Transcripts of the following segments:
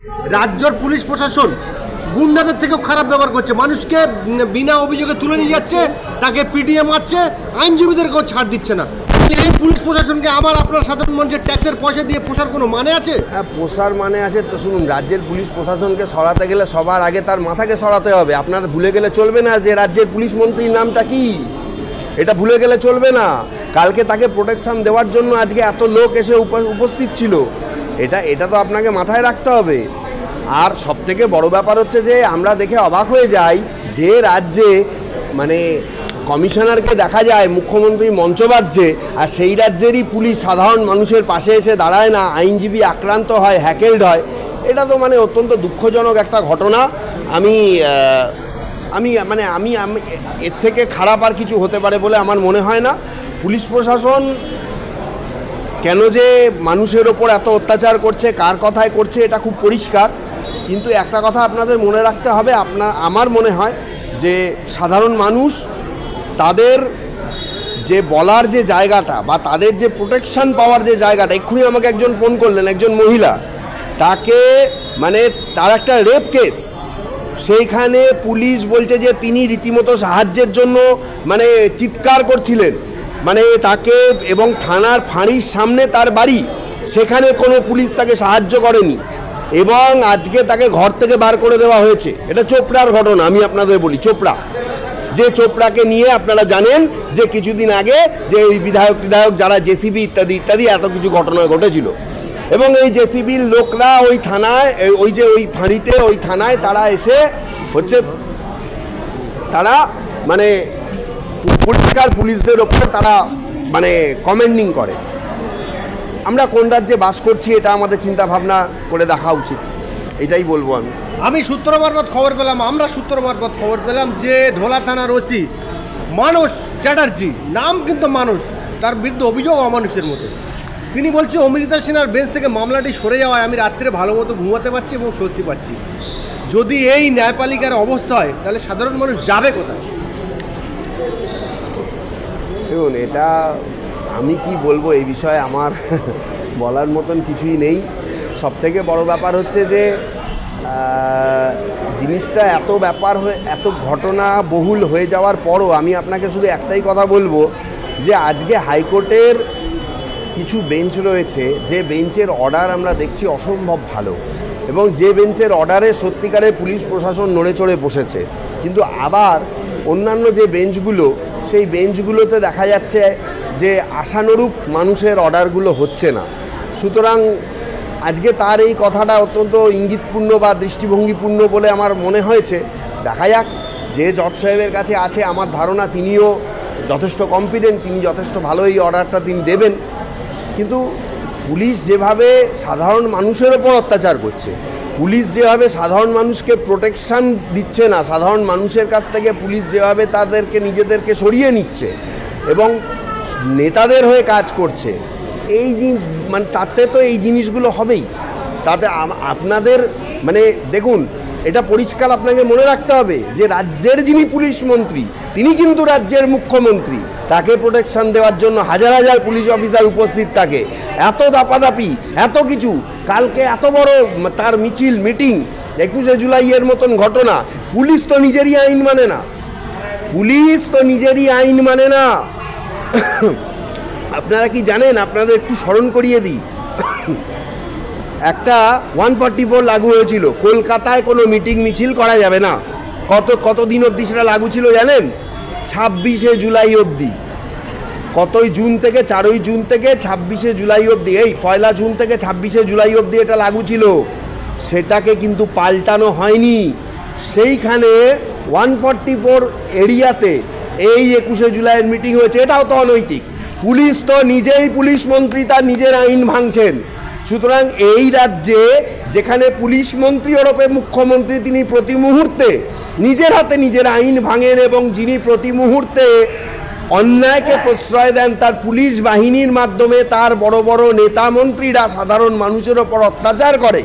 রাজ্যের পুলিশ প্রশাসন গুন্ডাদের থেকেও খারাপ ব্যবহার করছে, মানুষকে বিনা অভিযোগে তুলে নিয়ে যাচ্ছে, তাকে পিটিয়ে মারছে, আইনজীবীদেরকেও ছাড় দিচ্ছে না। এই পুলিশ প্রশাসনকে আবার আপনার সাধারণ মানুষের ট্যাক্সের পয়সা দিয়ে পোষার কোনো মানে আছে? হ্যাঁ, পোষার মানে আছে তো। শুনুন, রাজ্যের পুলিশ প্রশাসনকে সরাতে গেলে সবার আগে তার মাথাকে সরাতে হবে। আপনারা ভুলে গেলে চলবে না যে রাজ্যের পুলিশ মন্ত্রীর নামটা কি, এটা ভুলে গেলে চলবে না। কালকে তাকে প্রোটেকশন দেওয়ার জন্য আজকে এত লোক এসে উপস্থিত ছিল, এটা তো আপনাকে মাথায় রাখতে হবে। আর সবথেকে বড় ব্যাপার হচ্ছে যে আমরা দেখে অবাক হয়ে যাই যে রাজ্যে মানে কমিশনারকে দেখা যায় মুখ্যমন্ত্রী মঞ্চ বাজছে, আর সেই রাজ্যেরই পুলিশ সাধারণ মানুষের পাশে এসে দাঁড়ায় না, আইনজীবী আক্রান্ত হয়, হ্যাকেলড হয়। এটা তো মানে অত্যন্ত দুঃখজনক একটা ঘটনা। আমি এর থেকে খারাপ আর কিছু হতে পারে বলে আমার মনে হয় না। পুলিশ প্রশাসন কেন যে মানুষের ওপর এত অত্যাচার করছে, কার কথায় করছে, এটা খুব পরিষ্কার। কিন্তু একটা কথা আপনাদের মনে রাখতে হবে, আমার মনে হয় যে সাধারণ মানুষ তাদের যে বলার যে জায়গাটা বা তাদের যে প্রোটেকশন পাওয়ার যে জায়গাটা, এক্ষুনি আমাকে একজন ফোন করলেন, একজন মহিলা, তাকে মানে তার একটা রেপ কেস, সেইখানে পুলিশ বলছে যে তিনি রীতিমতো সাহায্যের জন্য মানে চিৎকার করছিলেন, মানে তাকে, এবং থানার ফাঁড়ির সামনে তার বাড়ি, সেখানে কোনো পুলিশ তাকে সাহায্য করেনি এবং আজকে তাকে ঘর থেকে বার করে দেওয়া হয়েছে। এটা চোপড়ার ঘটনা, আমি আপনাদের বলি। যে চোপড়াকে নিয়ে আপনারা জানেন যে কিছুদিন আগে যে ওই বিধায়ক যারা জেসিবি ইত্যাদি ইত্যাদি এত কিছু ঘটনা ঘটেছিল, এবং এই জেসিবির লোকরা ওই থানায়, ওই যে ওই ফাঁড়িতে, ওই থানায় তারা এসে হচ্ছে তারা মানে পরিষ্কার পুলিশদের ওপরে তারা মানে কমেন্ডিং করে। আমরা কোন রাজ্যে বাস করছি এটা আমাদের চিন্তা ভাবনা করে দেখা উচিত, এটাই বলবো আমি সূত্র মারফত খবর পেলাম, আমরা সূত্র মারফত খবর পেলাম যে ঢোলা থানার ওসি মানস চ্যাটার্জি, নাম কিন্তু মানুষ, তার বিরুদ্ধে অভিযোগ অমানুষের মতো। তিনি বলছে অমৃতা সিনহার বেঞ্চ থেকে মামলাটি সরে যাওয়ায় আমি রাত্রে ভালো মতো ঘুমাতে পারছি এবং স্বস্তি পাচ্ছি। যদি এই ন্যায়পালিকার অবস্থা হয় তাহলে সাধারণ মানুষ যাবে কোথায়? দেখুন, এটা আমি কি বলবো, এই বিষয়ে আমার বলার মতন কিছুই নেই। সবথেকে বড় ব্যাপার হচ্ছে যে জিনিসটা এত ব্যাপার হয়ে, এত ঘটনা বহুল হয়ে যাওয়ার পরও আমি আপনাকে শুধু একটাই কথা বলবো যে আজকে হাইকোর্টের কিছু বেঞ্চ রয়েছে, যে বেঞ্চের অর্ডার আমরা দেখছি অসম্ভব ভালো, এবং যে বেঞ্চের অর্ডারে সত্যিকারের পুলিশ প্রশাসন নড়ে চড়ে বসেছে। কিন্তু আবার অন্যান্য যে বেঞ্চগুলো, সেই বেঞ্চগুলোতে দেখা যাচ্ছে যে আশানুরূপ মানুষের অর্ডারগুলো হচ্ছে না। সুতরাং আজকে তার এই কথাটা অত্যন্ত ইঙ্গিতপূর্ণ বা দৃষ্টিভঙ্গিপূর্ণ বলে আমার মনে হয়েছে। দেখা যাক, যে জজ সাহেবের কাছে আছে আমার ধারণা তিনিও যথেষ্ট কম্পিটেন্ট, তিনি যথেষ্ট ভালো এই অর্ডারটা তিনি দেবেন। কিন্তু পুলিশ যেভাবে সাধারণ মানুষের ওপর অত্যাচার করছে, পুলিশ যেভাবে সাধারণ মানুষকে প্রোটেকশান দিচ্ছে না, সাধারণ মানুষের কাছ থেকে পুলিশ যেভাবে তাদেরকে নিজেদেরকে সরিয়ে নিচ্ছে এবং নেতাদের হয়ে কাজ করছে, এই মানে তাতে তো এই জিনিসগুলো হবেই। তাতে আপনাদের মানে দেখুন, এটা পরিষ্কার আপনাকে মনে রাখতে হবে যে রাজ্যের যিনি পুলিশ মন্ত্রী, তিনি কিন্তু রাজ্যের মুখ্যমন্ত্রী, তাকে প্রোটেকশন দেওয়ার জন্য হাজার হাজার পুলিশ অফিসার উপস্থিত থাকে। এত দাপাদাপি, এত কিছু, কালকে এত বড় তার মিছিল, মিটিং, 21শে জুলাইয়ের মতন ঘটনা, পুলিশ তো নিজেরই আইন মানে না, পুলিশ তো নিজেরই আইন মানে না। আপনারা কি জানেন, আপনাদের একটু স্মরণ করিয়ে দিই, একটা 144 লাগু হয়েছিল, কলকাতায় কোনো মিটিং মিছিল করা যাবে না। কতদিন অবধি সেটা লাগু ছিল জানেন? 26শে জুলাই অবধি। কতই জুন থেকে, 4ই জুন থেকে 26শে জুলাই অবধি, এই 1 জুন থেকে 26শে জুলাই অবধি এটা লাগু ছিল। সেটাকে কিন্তু পাল্টানো হয়নি। সেইখানে 144 এরিয়াতে এই 21শে জুলাইয়ের মিটিং হয়েছে, এটাও তো অনৈতিক। পুলিশ তো নিজেই, পুলিশ মন্ত্রী তার নিজের আইন ভাঙছেন। সুতরাং এই রাজ্যে যেখানে পুলিশ মন্ত্রী ওরফে মুখ্যমন্ত্রী, তিনি প্রতি মুহূর্তে নিজের হাতে নিজের আইন ভাঙেন এবং যিনি প্রতি মুহূর্তে অন্যায়কে প্রশ্রয় দেন তার পুলিশ বাহিনীর মাধ্যমে, তার বড় বড় নেতা মন্ত্রীরা সাধারণ মানুষের ওপর অত্যাচার করে,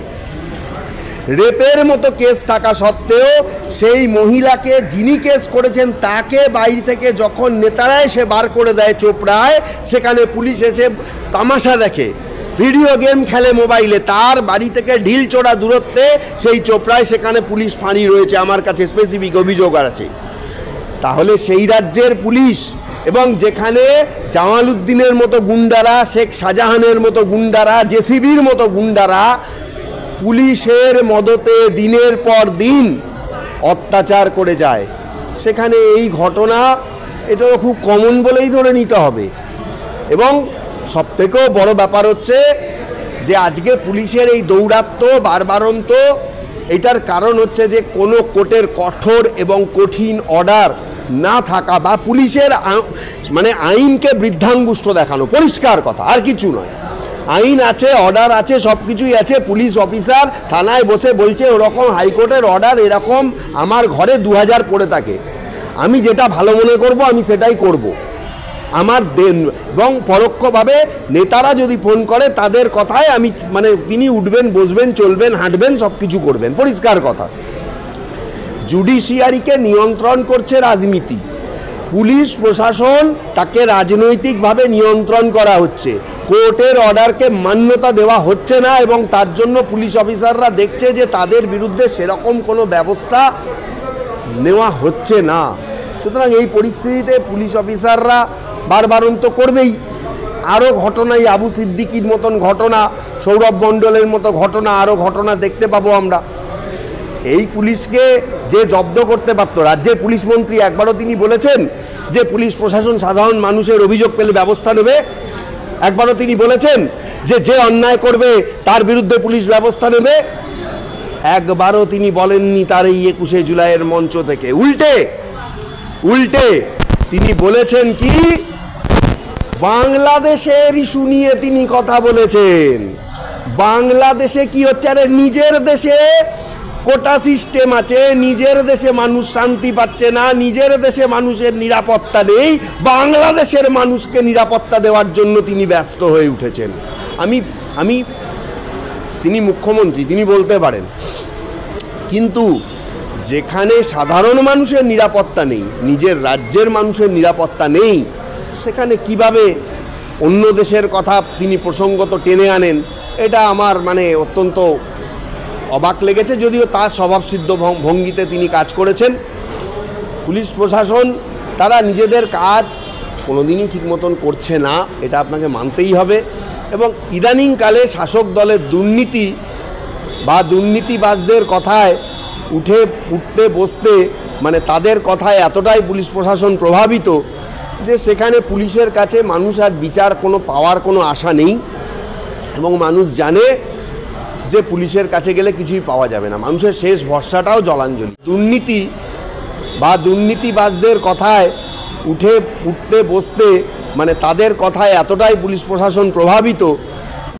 রেপের মতো কেস থাকা সত্ত্বেও সেই মহিলাকে, যিনি কেস করেছেন, তাকে বাইরে থেকে যখন নেতারা এসে বার করে দেয় চোপড়ায়, সেখানে পুলিশ এসে তামাশা দেখে। ভিডিও গেম খেলে মোবাইলে, তার বাড়ি থেকে ঢিল চোড়া দূরত্বে সেই চোপড়ায় সেখানে পুলিশ ফাঁড়ি রয়েছে, আমার কাছে স্পেসিফিক অভিযোগ আছে। তাহলে সেই রাজ্যের পুলিশ এবং যেখানে জামালউদ্দিনের মতো গুন্ডারা, শেখ শাহজাহানের মতো গুন্ডারা, জেসিবির মতো গুন্ডারা পুলিশের মদতে দিনের পর দিন অত্যাচার করে যায়, সেখানে এই ঘটনা এটা খুব কমন বলেই ধরে নিতে হবে। এবং সবথেকেও বড় ব্যাপার হচ্ছে যে আজকে পুলিশের এই দৌরাত্ম্য বারবারন্ত, এটার কারণ হচ্ছে যে কোনো কোর্টের কঠোর এবং কঠিন অর্ডার না থাকা বা পুলিশের মানে আইনকে বৃদ্ধাঙ্গুষ্ঠ দেখানো, পরিষ্কার কথা, আর কিছু নয়। আইন আছে, অর্ডার আছে, সব কিছুই আছে। পুলিশ অফিসার থানায় বসে বলছে ওরকম হাইকোর্টের অর্ডার এরকম আমার ঘরে 2000 পড়ে থাকে, আমি যেটা ভালো মনে করব আমি সেটাই করব। আমার এবং পরোক্ষভাবে নেতারা যদি ফোন করে তাদের কথায় আমি মানে তিনি উঠবেন, বসবেন, চলবেন, হাঁটবেন, সব কিছু করবেন, পরিষ্কার কথা। জুডিশিয়ারিকে নিয়ন্ত্রণ করছে রাজনীতি, পুলিশ প্রশাসন তাকে রাজনৈতিকভাবে নিয়ন্ত্রণ করা হচ্ছে, কোর্টের অর্ডারকে মান্যতা দেওয়া হচ্ছে না এবং তার জন্য পুলিশ অফিসাররা দেখছে যে তাদের বিরুদ্ধে সেরকম কোনো ব্যবস্থা নেওয়া হচ্ছে না। সুতরাং এই পরিস্থিতিতে পুলিশ অফিসাররা বারবারন্ত করবেই। আরও ঘটনাই, আবু সিদ্দিকির মতন ঘটনা, সৌরভ মণ্ডলের মতো ঘটনা, আরও ঘটনা দেখতে পাবো আমরা। এই পুলিশকে যে জব্দ করতে পারত, রাজ্যের পুলিশ মন্ত্রী একবারও তিনি বলেছেন যে পুলিশ প্রশাসন সাধারণ মানুষের অভিযোগ পেলে ব্যবস্থা নেবে? একবারও তিনি বলেছেন যে যে অন্যায় করবে তার বিরুদ্ধে পুলিশ ব্যবস্থা নেবে? একবারও তিনি বলেননি তার এই 21শে জুলাইয়ের মঞ্চ থেকে। উল্টে তিনি বলেছেন কি, বাংলাদেশের ইস্যু নিয়ে তিনি কথা বলেছেন। বাংলাদেশে কি হচ্ছে? আরে নিজের দেশে কোটা সিস্টেম আছে, নিজের দেশে মানুষ শান্তি পাচ্ছে না, নিজের দেশে মানুষের নিরাপত্তা নেই, বাংলাদেশের মানুষকে নিরাপত্তা দেওয়ার জন্য তিনি ব্যস্ত হয়ে উঠেছেন। তিনি মুখ্যমন্ত্রী, তিনি বলতে পারেন, কিন্তু যেখানে সাধারণ মানুষের নিরাপত্তা নেই, নিজের রাজ্যের মানুষের নিরাপত্তা নেই, সেখানে কিভাবে অন্য দেশের কথা তিনি প্রসঙ্গত টেনে আনেন, এটা আমার মানে অত্যন্ত অবাক লেগেছে। যদিও তার স্বভাবসিদ্ধ ভঙ্গিতে তিনি কাজ করেছেন। পুলিশ প্রশাসন তারা নিজেদের কাজ কোনোদিনই ঠিক মতন করছে না, এটা আপনাকে মানতেই হবে। এবং ইদানিংকালে শাসক দলের দুর্নীতি বা দুর্নীতিবাজদের কথায় উঠতে বসতে মানে তাদের কথায় এতটাই পুলিশ প্রশাসন প্রভাবিত যে সেখানে পুলিশের কাছে মানুষ আর বিচার পাওয়ার কোনো আশা নেই এবং মানুষ জানে যে পুলিশের কাছে গেলে কিছুই পাওয়া যাবে না। মানুষের শেষ ভরসাটাও জলাঞ্জলি। দুর্নীতি বা দুর্নীতিবাজদের কথায় উঠতে বসতে মানে তাদের কথায় এতটাই পুলিশ প্রশাসন প্রভাবিত